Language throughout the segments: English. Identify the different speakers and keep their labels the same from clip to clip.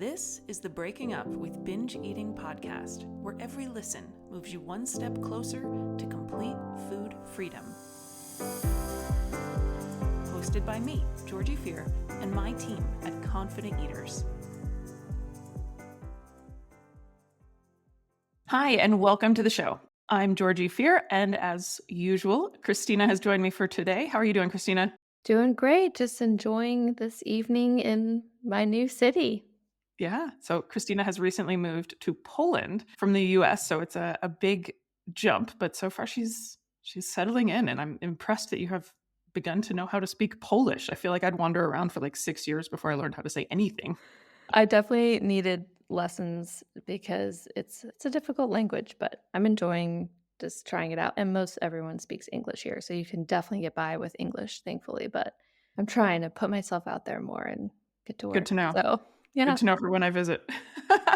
Speaker 1: This is the Breaking Up with Binge Eating podcast, where every listen moves you one step closer to complete food freedom. Hosted by me, Georgie Fear, and my team at Confident Eaters. Hi, and welcome to the show. I'm Georgie Fear, and as usual, Christina has joined me for today. How are you doing, Christina?
Speaker 2: Doing great. Just enjoying this evening in my new city.
Speaker 1: Yeah. So Christina has recently moved to Poland from the US, so it's a big jump, but so far she's settling in, and I'm impressed that you have begun to know how to speak Polish. I feel like I'd wander around for like 6 years before I learned how to say anything.
Speaker 2: I definitely needed lessons because it's a difficult language, but I'm enjoying just trying it out. And most everyone speaks English here, so you can definitely get by with English, thankfully. But I'm trying to put myself out there more and get to
Speaker 1: Good
Speaker 2: work.
Speaker 1: to know.
Speaker 2: So
Speaker 1: Good
Speaker 2: yeah,
Speaker 1: to know for when I visit.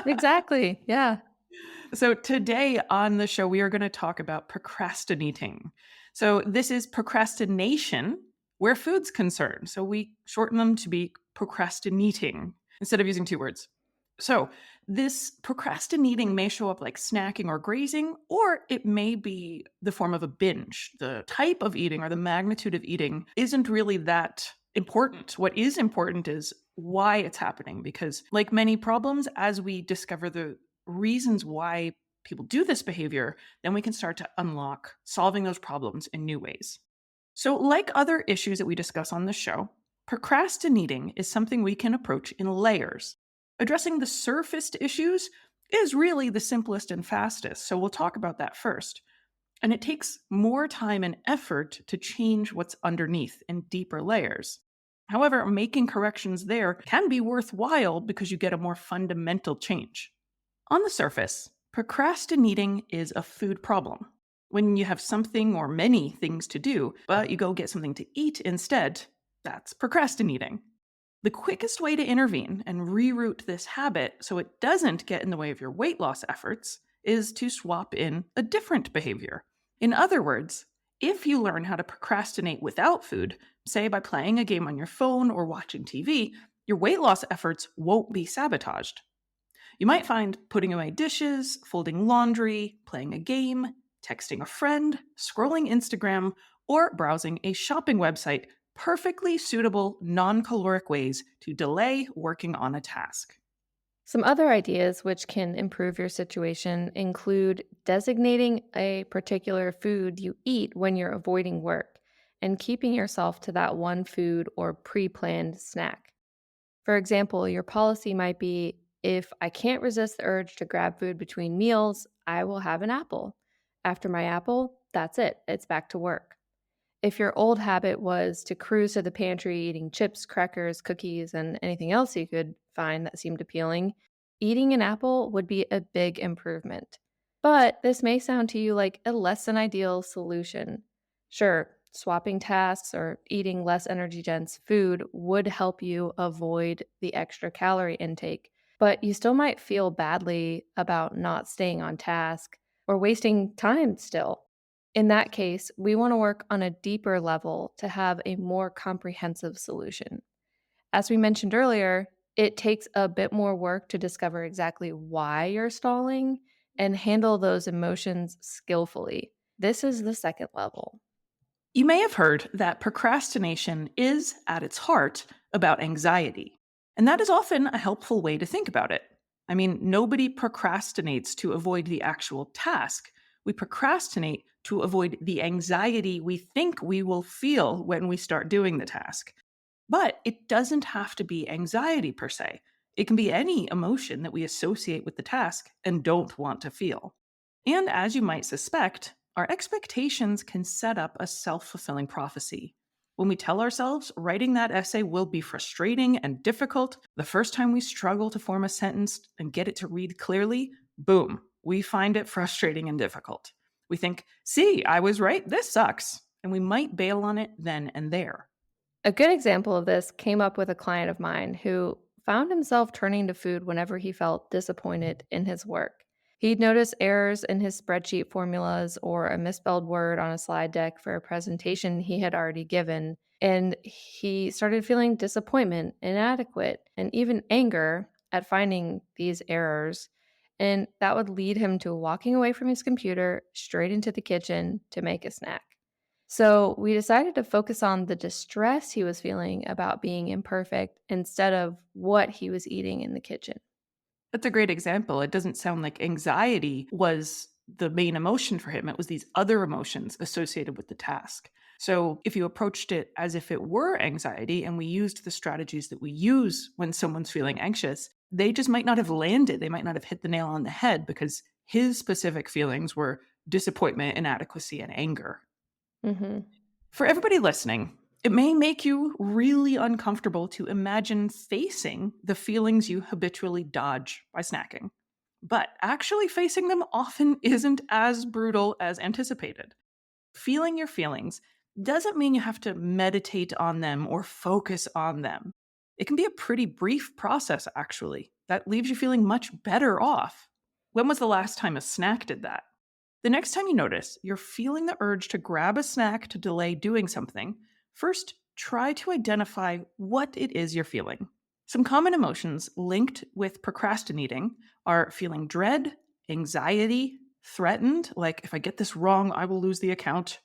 Speaker 2: exactly. Yeah.
Speaker 1: So today on the show, we are going to talk about procrastinating. So this is procrastination where food's concerned. So we shorten them to be procrastinating instead of using two words. So this procrastinating may show up like snacking or grazing, or it may be the form of a binge. The type of eating or the magnitude of eating isn't really that important. What is important is why it's happening, because like many problems, as we discover the reasons why people do this behavior, then we can start to unlock solving those problems in new ways. So, like other issues that we discuss on the show, procrastinating is something we can approach in layers. Addressing the surfaced issues is really the simplest and fastest, so we'll talk about that first. And it takes more time and effort to change what's underneath in deeper layers. However, making corrections there can be worthwhile because you get a more fundamental change. On the surface, procrastinating is a food problem. When you have something or many things to do, but you go get something to eat instead, that's procrastinating. The quickest way to intervene and reroute this habit so it doesn't get in the way of your weight loss efforts is to swap in a different behavior. In other words, if you learn how to procrastinate without food, say by playing a game on your phone or watching TV, your weight loss efforts won't be sabotaged. You might find putting away dishes, folding laundry, playing a game, texting a friend, scrolling Instagram, or browsing a shopping website perfectly suitable non-caloric ways to delay working on a task.
Speaker 2: Some other ideas which can improve your situation include designating a particular food you eat when you're avoiding work and keeping yourself to that one food or pre planned snack. For example, your policy might be if I can't resist the urge to grab food between meals, I will have an apple. After my apple, that's it, it's back to work. If your old habit was to cruise to the pantry eating chips, crackers, cookies, and anything else you could find that seemed appealing, eating an apple would be a big improvement. But this may sound to you like a less than ideal solution. Sure, swapping tasks or eating less energy dense food would help you avoid the extra calorie intake, but you still might feel badly about not staying on task or wasting time still. In that case, we want to work on a deeper level to have a more comprehensive solution. As we mentioned earlier, it takes a bit more work to discover exactly why you're stalling and handle those emotions skillfully. This is the second level.
Speaker 1: You may have heard that procrastination is, at its heart, about anxiety. And that is often a helpful way to think about it. I mean, nobody procrastinates to avoid the actual task. We procrastinate to avoid the anxiety we think we will feel when we start doing the task. But it doesn't have to be anxiety per se. It can be any emotion that we associate with the task and don't want to feel. And as you might suspect, our expectations can set up a self fulfilling prophecy. When we tell ourselves writing that essay will be frustrating and difficult, the first time we struggle to form a sentence and get it to read clearly, boom, we find it frustrating and difficult. We think, see, I was right, this sucks. And we might bail on it then and there.
Speaker 2: A good example of this came up with a client of mine who found himself turning to food whenever he felt disappointed in his work. He'd notice errors in his spreadsheet formulas or a misspelled word on a slide deck for a presentation he had already given, and he started feeling disappointment, inadequate, and even anger at finding these errors, and that would lead him to walking away from his computer straight into the kitchen to make a snack. So we decided to focus on the distress he was feeling about being imperfect instead of what he was eating in the kitchen.
Speaker 1: That's a great example. It doesn't sound like anxiety was the main emotion for him. It was these other emotions associated with the task. So, if you approached it as if it were anxiety and we used the strategies that we use when someone's feeling anxious, they just might not have landed. They might not have hit the nail on the head because his specific feelings were disappointment, inadequacy, and anger.
Speaker 2: Mhm.
Speaker 1: For everybody listening, it may make you really uncomfortable to imagine facing the feelings you habitually dodge by snacking. But actually facing them often isn't as brutal as anticipated. Feeling your feelings doesn't mean you have to meditate on them or focus on them. It can be a pretty brief process, actually, that leaves you feeling much better off. When was the last time a snack did that? The next time you notice you're feeling the urge to grab a snack to delay doing something, first try to identify what it is you're feeling. Some common emotions linked with procrastinating are feeling dread, anxiety, threatened, like if I get this wrong, I will lose the account,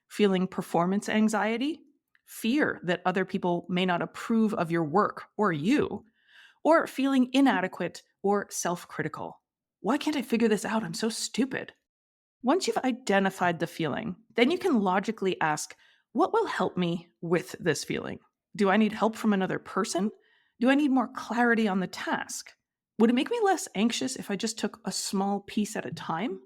Speaker 1: feeling performance anxiety, fear that other people may not approve of your work or you, or feeling inadequate or self critical. Why can't I figure this out? I'm so stupid. Once you've identified the feeling, then you can logically ask, what will help me with this feeling? Do I need help from another person? Do I need more clarity on the task? Would it make me less anxious if I just took a small piece at a time?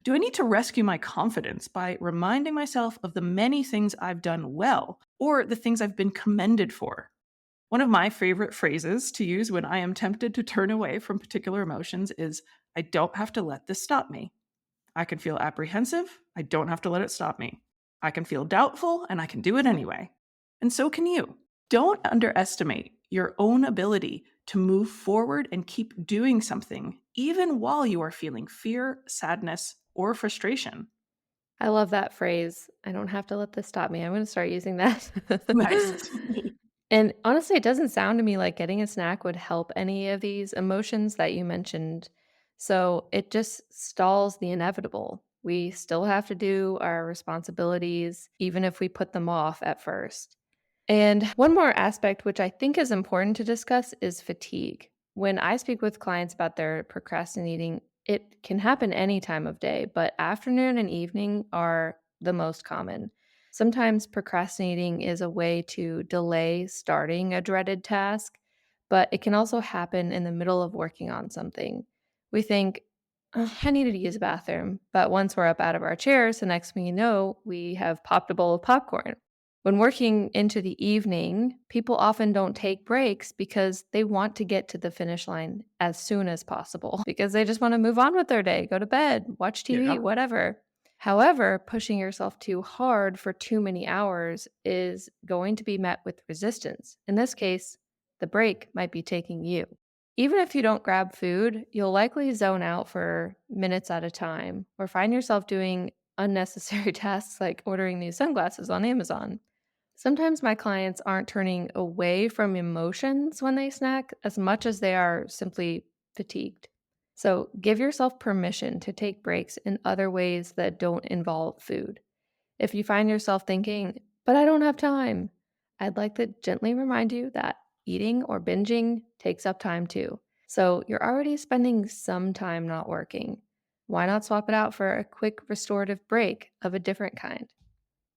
Speaker 1: Do I need to rescue my confidence by reminding myself of the many things I've done well or the things I've been commended for? One of my favorite phrases to use when I am tempted to turn away from particular emotions is, I don't have to let this stop me. I can feel apprehensive. I don't have to let it stop me. I can feel doubtful, and I can do it anyway. And so can you. Don't underestimate your own ability to move forward and keep doing something, even while you are feeling fear, sadness, or frustration.
Speaker 2: I love that phrase. I don't have to let this stop me. I'm gonna start using that.
Speaker 1: Nice.
Speaker 2: And honestly, it doesn't sound to me like getting a snack would help any of these emotions that you mentioned. So it just stalls the inevitable. We still have to do our responsibilities, even if we put them off at first. And one more aspect, which I think is important to discuss, is fatigue. When I speak with clients about their procrastinating, it can happen any time of day, but afternoon and evening are the most common. Sometimes procrastinating is a way to delay starting a dreaded task, but it can also happen in the middle of working on something. We think, "Ugh, I needed to use a bathroom," but once we're up out of our chairs, the next thing you know, we have popped a bowl of popcorn. When working into the evening, people often don't take breaks because they want to get to the finish line as soon as possible because they just want to move on with their day, go to bed, watch TV,
Speaker 1: Yeah.
Speaker 2: whatever. However, pushing yourself too hard for too many hours is going to be met with resistance. In this case, the break might be taking you. Even if you don't grab food, you'll likely zone out for minutes at a time or find yourself doing unnecessary tasks like ordering new sunglasses on Amazon. Sometimes my clients aren't turning away from emotions when they snack as much as they are simply fatigued. So give yourself permission to take breaks in other ways that don't involve food. If you find yourself thinking, but I don't have time, I'd like to gently remind you that eating or binging takes up time too. So you're already spending some time not working. Why not swap it out for a quick restorative break of a different kind?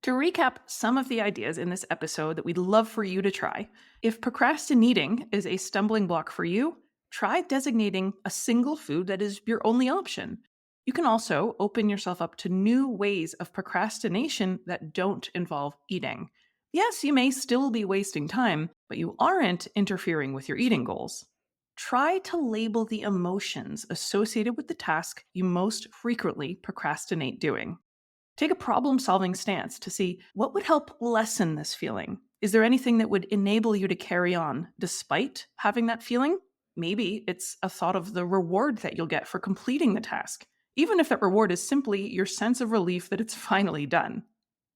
Speaker 1: To recap some of the ideas in this episode that we'd love for you to try, if procrastinating is a stumbling block for you, try designating a single food that is your only option. You can also open yourself up to new ways of procrastination that don't involve eating. Yes, you may still be wasting time, but you aren't interfering with your eating goals. Try to label the emotions associated with the task you most frequently procrastinate doing. Take a problem solving stance to see what would help lessen this feeling. Is there anything that would enable you to carry on despite having that feeling? Maybe it's a thought of the reward that you'll get for completing the task, even if that reward is simply your sense of relief that it's finally done.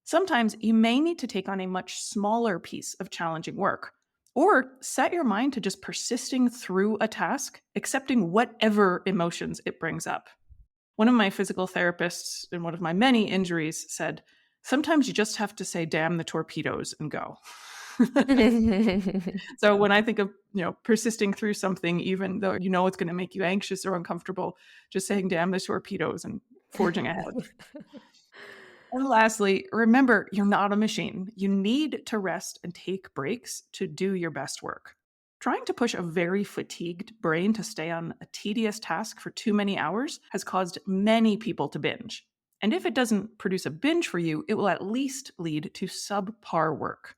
Speaker 1: Sometimes you may need to take on a much smaller piece of challenging work, Or set your mind to just persisting through a task, accepting whatever emotions it brings up. One of my physical therapists in one of my many injuries said, sometimes you just have to say, damn the torpedoes and go. So when I think of, persisting through something, even though you know it's going to make you anxious or uncomfortable, just saying, damn the torpedoes and forging ahead. And lastly, remember, you're not a machine. You need to rest and take breaks to do your best work. Trying to push a very fatigued brain to stay on a tedious task for too many hours has caused many people to binge. And if it doesn't produce a binge for you, it will at least lead to subpar work.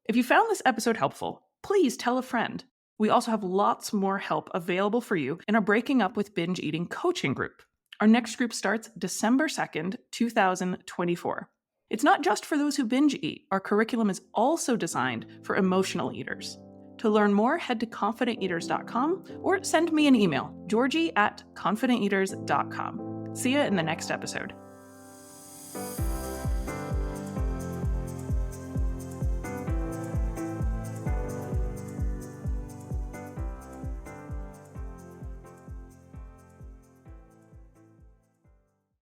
Speaker 1: If you found this episode helpful, please tell a friend. We also have lots more help available for you in our Breaking Up with Binge Eating coaching group. Our next group starts December 2nd, 2024. It's not just for those who binge eat. Our curriculum is also designed for emotional eaters. To learn more, head to confidenteaters.com or send me an email, georgie@confidenteaters.com. See you in the next episode.